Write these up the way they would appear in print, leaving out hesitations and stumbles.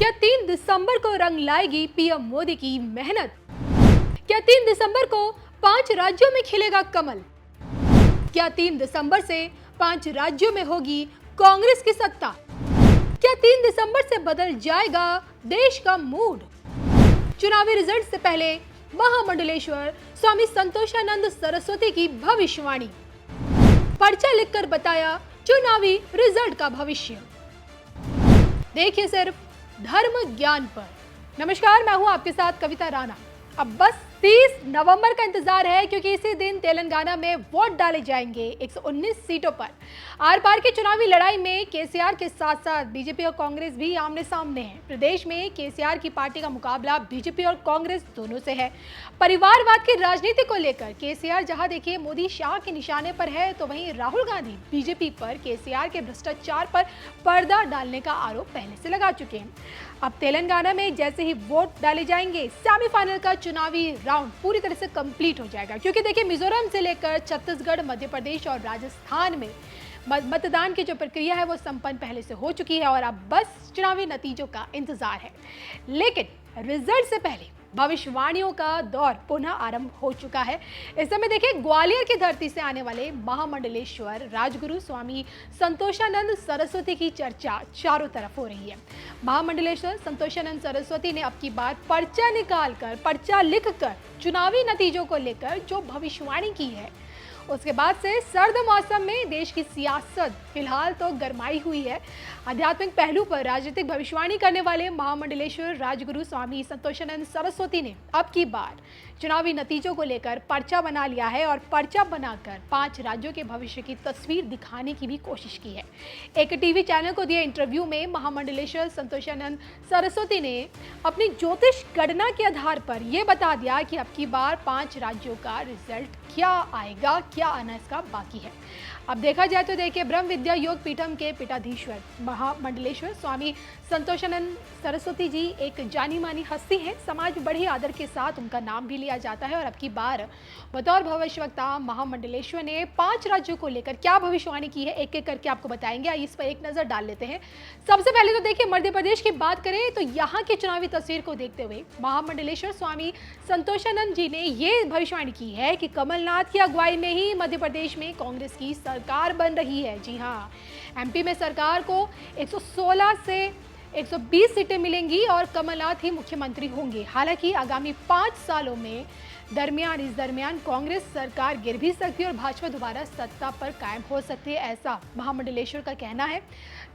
क्या 3 दिसंबर को रंग लाएगी पीएम मोदी की मेहनत? क्या 3 दिसंबर को 5 राज्यों में खिलेगा कमल? क्या 3 दिसंबर से 5 राज्यों में होगी कांग्रेस की सत्ता? क्या 3 दिसंबर से बदल जाएगा देश का मूड? चुनावी रिजल्ट से पहले महामंडलेश्वर स्वामी संतोषानंद सरस्वती की भविष्यवाणी। पर्चा लिखकर बताया चुनावी रिजल्ट का भविष्य। देखिए सिर्फ धर्म ज्ञान पर। नमस्कार, मैं हूं आपके साथ कविता राणा। अब बस 30 नवंबर का इंतजार है, क्योंकि इसी दिन तेलंगाना में वोट डाले जाएंगे 119 सीटों पर। आर पार की चुनावी लड़ाई में केसीआर के साथ साथ बीजेपी और कांग्रेस भी आमने सामने हैं। प्रदेश में केसीआर की पार्टी का मुकाबला बीजेपी और कांग्रेस दोनों से है। परिवारवाद की राजनीति को लेकर केसीआर जहां देखिए मोदी शाह के निशाने पर है, तो वहीं राहुल गांधी बीजेपी पर केसीआर के भ्रष्टाचार पर पर्दा डालने का आरोप पहले से लगा चुके हैं। अब तेलंगाना में जैसे ही वोट डाले जाएंगे, सेमीफाइनल का चुनावी राउंड पूरी तरह से कंप्लीट हो जाएगा, क्योंकि देखिए मिजोरम से लेकर छत्तीसगढ़, मध्य प्रदेश और राजस्थान में मतदान की जो प्रक्रिया है वो संपन्न पहले से हो चुकी है और अब बस चुनावी नतीजों का इंतजार है। लेकिन रिजल्ट से पहले भविष्यवाणियों का दौर पुनः आरंभ हो चुका है। इस समय देखिए ग्वालियर की धरती से आने वाले महामंडलेश्वर राजगुरु स्वामी संतोषानंद सरस्वती की चर्चा चारों तरफ हो रही है। महामंडलेश्वर संतोषानंद सरस्वती ने अब की बार पर्चा लिखकर चुनावी नतीजों को लेकर जो भविष्यवाणी की है, उसके बाद से सर्द मौसम में देश की सियासत फिलहाल तो गरमाई हुई है। आध्यात्मिक पहलू पर राजनीतिक भविष्यवाणी करने वाले महामंडलेश्वर राजगुरु स्वामी संतोषानंद सरस्वती ने अब की बार चुनावी नतीजों को लेकर पर्चा बना लिया है और पर्चा बनाकर 5 राज्यों के भविष्य की तस्वीर दिखाने की भी कोशिश की है। एक टीवी चैनल को दिए इंटरव्यू में महामंडलेश्वर संतोषानंद सरस्वती ने अपनी ज्योतिष गणना के आधार पर यह बता दिया कि अब की बार 5 राज्यों का रिजल्ट क्या आएगा, क्या आना इसका बाकी है। अब देखा जाए तो देखिए ब्रह्म विद्या योग पीठम के पीठाधीश्वर महामंडलेश्वर स्वामी संतोषानंद सरस्वती जी एक जानी मानी हस्ती है। समाज में बड़े आदर के साथ उनका नाम भी लिया जाता है और अब की बार बतौर भविष्यवक्ता महामंडलेश्वर ने 5 राज्यों को लेकर क्या भविष्यवाणी की है, एक एक करके आपको बताएंगे। आइए इस पर एक नजर डाल लेते हैं। सबसे पहले तो देखिए मध्य प्रदेश की बात करें तो यहाँ की चुनावी तस्वीर को देखते हुए महामंडलेश्वर स्वामी संतोषानंद जी ने ये भविष्यवाणी की है कि कमलनाथ की अगुवाई में ही मध्य प्रदेश में कांग्रेस की सरकार बन रही है। जी हाँ, एमपी में सरकार को 116 से 120 सीटें मिलेंगी और कमलनाथ ही मुख्यमंत्री होंगे। हालांकि आगामी 5 सालों में इस दरमियान कांग्रेस सरकार गिर भी सकती है और भाजपा दोबारा सत्ता पर कायम हो सकती है, ऐसा महामंडलेश्वर का कहना है।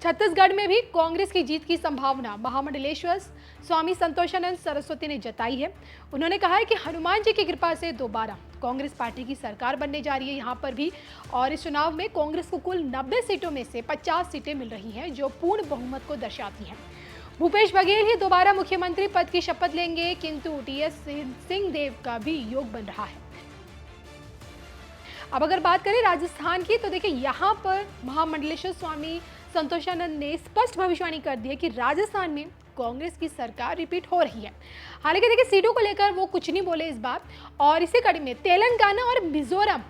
छत्तीसगढ़ में भी कांग्रेस की जीत की संभावना महामंडलेश्वर स्वामी संतोषानंद सरस्वती ने जताई है। उन्होंने कहा है कि हनुमान जी की कृपा से दोबारा कांग्रेस पार्टी की सरकार बनने जा रही है यहाँ पर भी, और इस चुनाव में कांग्रेस को कुल 90 सीटों में से 50 सीटें मिल रही हैं, जो पूर्ण बहुमत को दर्शाती हैं। भूपेश बघेल ही दोबारा मुख्यमंत्री पद की शपथ लेंगे, किंतु टीएस सिंहदेव का भी योग बन रहा है। अब अगर बात करें राजस्थान की, तो देखिए यहाँ पर महामंडलेश्वर स्वामी संतोषानंद ने स्पष्ट भविष्यवाणी कर दी है कि राजस्थान में कांग्रेस की सरकार रिपीट हो रही है। हालांकि देखिए सीटों को लेकर वो कुछ नहीं बोले इस बार, और इसी कड़ी में तेलंगाना और मिजोरम,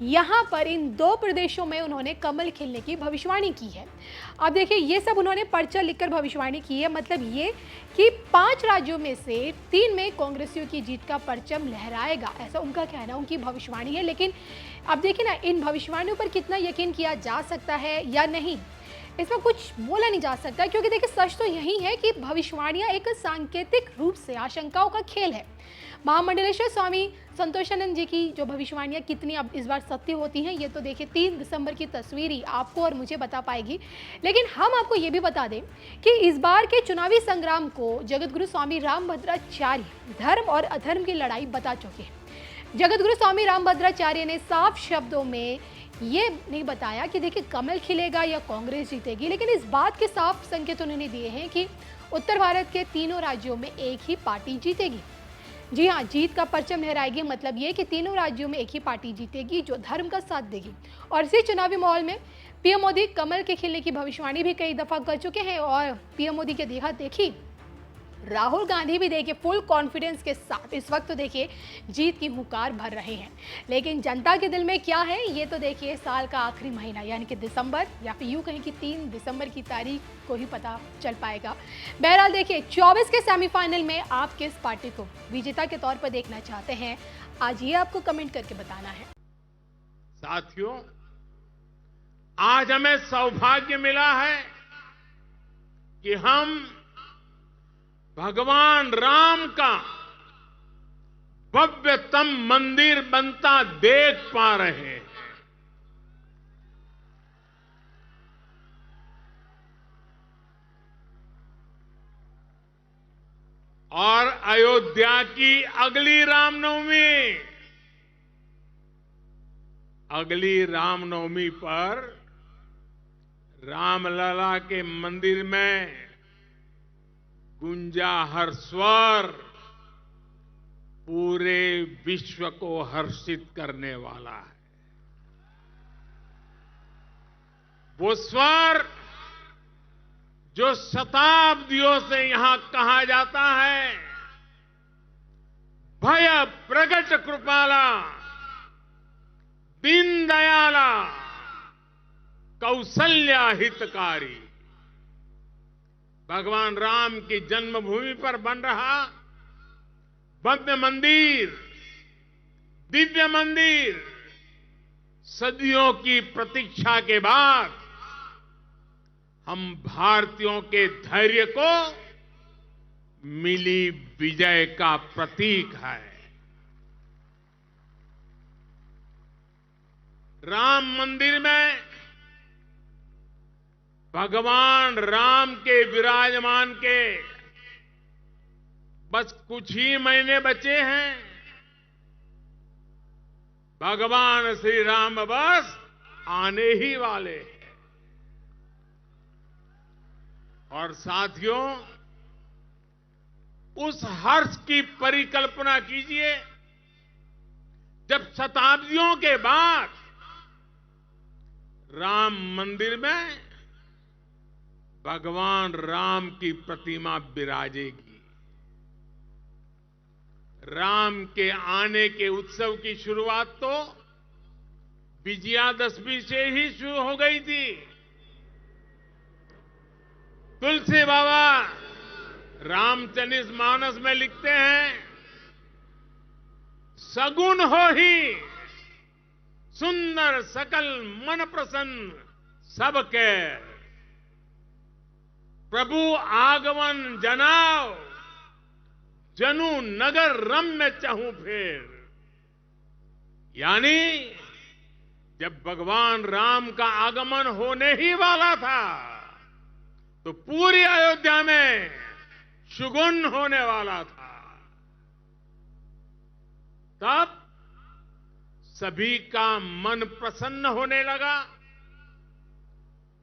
यहाँ पर इन 2 प्रदेशों में उन्होंने कमल खिलने की भविष्यवाणी की है। अब देखिए ये सब उन्होंने पर्चा लिखकर भविष्यवाणी की है, मतलब ये कि 5 राज्यों में से 3 में कांग्रेसियों की जीत का परचम लहराएगा, ऐसा उनका कहना, उनकी भविष्यवाणी है। लेकिन अब देखिए ना, इन भविष्यवाणियों पर कितना यकीन किया जा सकता है या नहीं, इसमें कुछ बोला नहीं जा सकता, क्योंकि देखिए सच तो यही है कि भविष्यवाणियां एक सांकेतिक रूप से आशंकाओं का खेल है। महामंडलेश्वर स्वामी संतोषानंद जी की जो भविष्यवाणियां कितनी अब इस बार सत्य होती हैं, ये तो देखिए 3 दिसंबर की तस्वीर ही आपको और मुझे बता पाएगी। लेकिन हम आपको ये भी बता दें कि इस बार के चुनावी संग्राम को जगतगुरु स्वामी रामभद्राचार्य धर्म और अधर्म की लड़ाई बता चुके हैं। जगतगुरु स्वामी रामभद्राचार्य ने साफ शब्दों में ये नहीं बताया कि देखिए कमल खिलेगा या कांग्रेस जीतेगी, लेकिन इस बात के साफ संकेत उन्होंने दिए हैं कि उत्तर भारत के 3 राज्यों में एक ही पार्टी जीतेगी। जी हाँ, जीत का परचम लहराएगी, मतलब ये कि 3 राज्यों में एक ही पार्टी जीतेगी जो धर्म का साथ देगी। और इसी चुनावी माहौल में पीएम मोदी कमल के खिलने की भविष्यवाणी भी कई दफा कर चुके हैं और पीएम मोदी के देखा देखी राहुल गांधी भी देखिए फुल कॉन्फिडेंस के साथ इस वक्त तो देखिए जीत की हुंकार भर रहे हैं। लेकिन जनता के दिल में क्या है ये तो देखिए साल का आखिरी महीना यानी कि दिसंबर या फिर यूं कहें कि 3 दिसंबर की तारीख को ही पता चल पाएगा। बहरहाल देखिए 24 के सेमीफाइनल में आप किस पार्टी को विजेता के तौर पर देखना चाहते हैं, आज ये आपको कमेंट करके बताना है। साथियों, आज हमें सौभाग्य मिला है कि हम भगवान राम का भव्यतम मंदिर बनता देख पा रहे हैं। और अयोध्या की अगली रामनवमी पर रामलला के मंदिर में गूंजा हर स्वर पूरे विश्व को हर्षित करने वाला है। वो स्वर जो शताब्दियों से यहां कहा जाता है, भय प्रगट कृपाला दीन दयाला कौशल्या हितकारी, भगवान राम की जन्मभूमि पर बन रहा भव्य मंदिर, दिव्य मंदिर, सदियों की प्रतीक्षा के बाद हम भारतीयों के धैर्य को मिली विजय का प्रतीक है। राम मंदिर में भगवान राम के विराजमान के बस कुछ ही महीने बचे हैं। भगवान श्री राम बस आने ही वाले हैं। और साथियों, उस हर्ष की परिकल्पना कीजिए जब शताब्दियों के बाद राम मंदिर में भगवान राम की प्रतिमा विराजेगी। राम के आने के उत्सव की शुरुआत तो विजयादशमी से ही शुरू हो गई थी। तुलसी बाबा रामचरित मानस में लिखते हैं, सगुन हो ही सुंदर सकल मन प्रसन्न सबके, प्रभु आगमन जनाओ जनु नगर रम्य चहु फेर। यानी जब भगवान राम का आगमन होने ही वाला था तो पूरी अयोध्या में शुगुन होने वाला था। तब सभी का मन प्रसन्न होने लगा,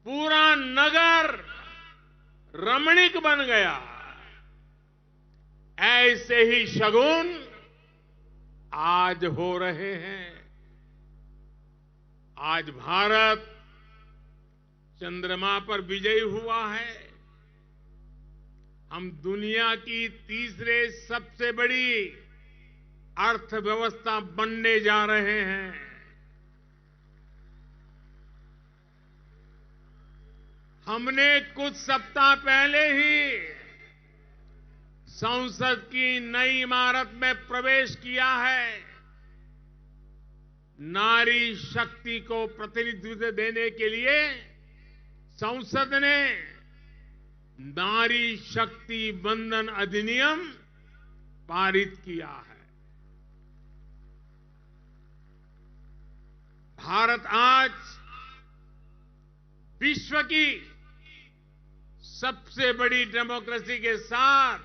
पूरा नगर रमणीक बन गया। ऐसे ही शगुन आज हो रहे हैं। आज भारत चंद्रमा पर विजयी हुआ है। हम दुनिया की तीसरे सबसे बड़ी अर्थव्यवस्था बनने जा रहे हैं। हमने कुछ सप्ताह पहले ही संसद की नई इमारत में प्रवेश किया है। नारी शक्ति को प्रतिनिधित्व देने के लिए संसद ने नारी शक्ति बंधन अधिनियम पारित किया है। भारत आज विश्व की सबसे बड़ी डेमोक्रेसी के साथ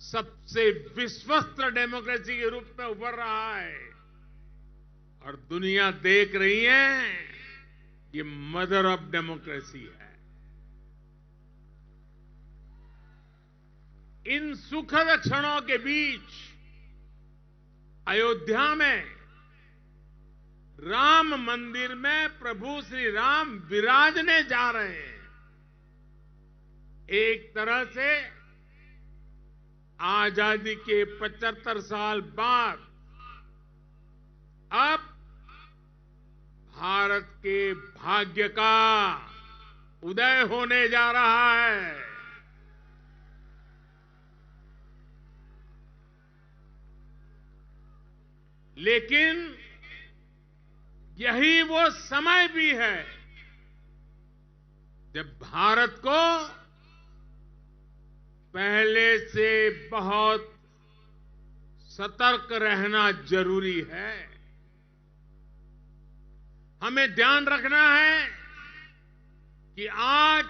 सबसे विश्वस्त डेमोक्रेसी के रूप में उभर रहा है। और दुनिया देख रही है ये मदर ऑफ डेमोक्रेसी है। इन सुखद क्षणों के बीच अयोध्या में राम मंदिर में प्रभु श्री राम विराजने जा रहे हैं। एक तरह से आजादी के 75 साल बाद अब भारत के भाग्य का उदय होने जा रहा है। लेकिन यही वो समय भी है जब भारत को पहले से बहुत सतर्क रहना जरूरी है। हमें ध्यान रखना है कि आज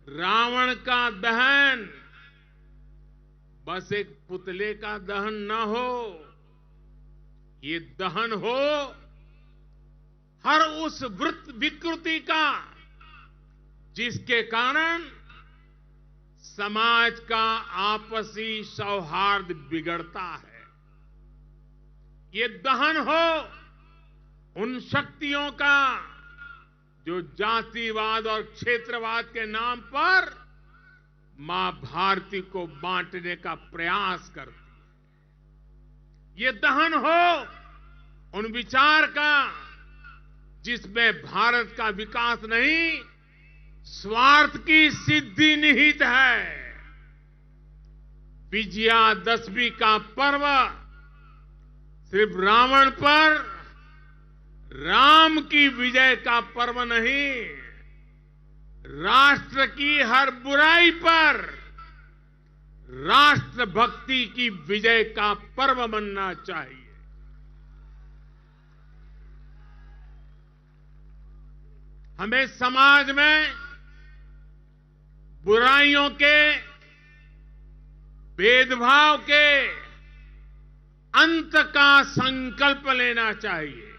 रावण का दहन बस एक पुतले का दहन न हो, ये दहन हो हर उस विकृति का जिसके कारण समाज का आपसी सौहार्द बिगड़ता है। ये दहन हो उन शक्तियों का जो जातिवाद और क्षेत्रवाद के नाम पर मां भारती को बांटने का प्रयास करती है। ये दहन हो उन विचार का जिसमें भारत का विकास नहीं, स्वार्थ की सिद्धि निहित है। विजयादशमी का पर्व सिर्फ रावण पर राम की विजय का पर्व नहीं, राष्ट्र की हर बुराई पर राष्ट्रभक्ति की विजय का पर्व बनना चाहिए। हमें समाज में बुराइयों के, भेदभाव के अंत का संकल्प लेना चाहिए।